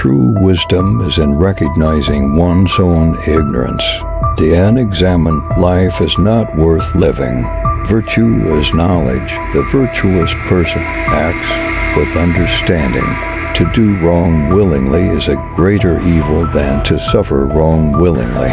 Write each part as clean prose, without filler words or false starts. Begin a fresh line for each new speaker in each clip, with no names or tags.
True wisdom is in recognizing one's own ignorance. The unexamined life is not worth living. Virtue is knowledge. The virtuous person acts with understanding. To do wrong willingly is a greater evil than to suffer wrong willingly.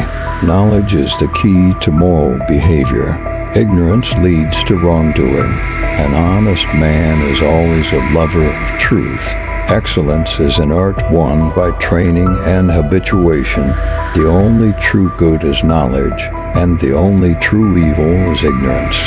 Knowledge is the key to moral behavior. Ignorance leads to wrongdoing. An honest man is always a lover of truth. Excellence is an art won by training and habituation. The only true good is knowledge, and the only true evil is ignorance.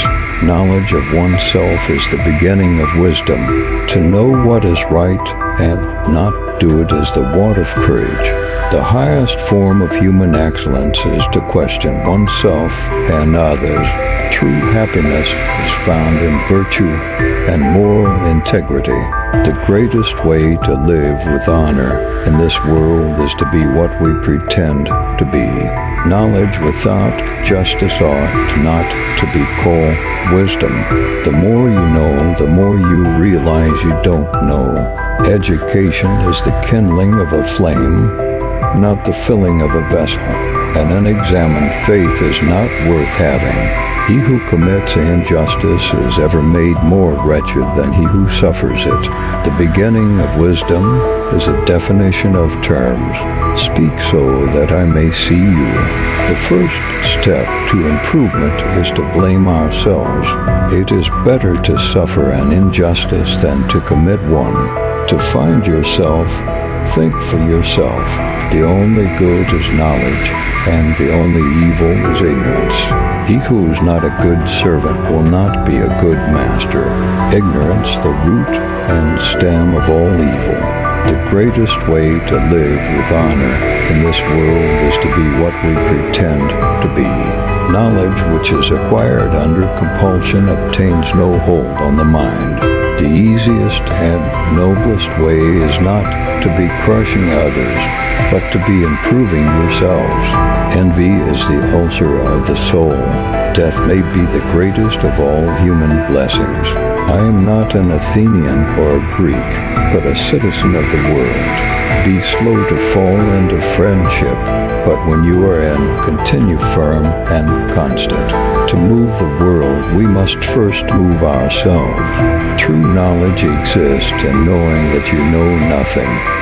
Knowledge of oneself is the beginning of wisdom. To know what is right and not do it is the want of courage. The highest form of human excellence is to question oneself and others. True happiness is found in virtue and moral integrity. The greatest way to live with honor in this world is to be what we pretend to be. Knowledge without justice ought not to be called wisdom. The more you know, the more you realize you don't know. Education is the kindling of a flame, not the filling of a vessel. An unexamined faith is not worth having. He who commits injustice is ever made more wretched than he who suffers it. The beginning of wisdom is a definition of terms. Speak so that I may see you. The first step to improvement is to blame ourselves. It is better to suffer an injustice than to commit one. To find yourself, think for yourself. The only good is knowledge, and the only evil is ignorance. He who is not a good servant will not be a good master. Ignorance, the root and stem of all evil. The greatest way to live with honor in this world is to be what we pretend to be. Knowledge which is acquired under compulsion obtains no hold on the mind. The easiest and noblest way is not to be crushing others, but to be improving yourselves. Envy is the ulcer of the soul. Death may be the greatest of all human blessings. I am not an Athenian or a Greek, but a citizen of the world. Be slow to fall into friendship, but when you are in, continue firm and constant. To move the world, we must first move ourselves. True knowledge exists in knowing that you know nothing.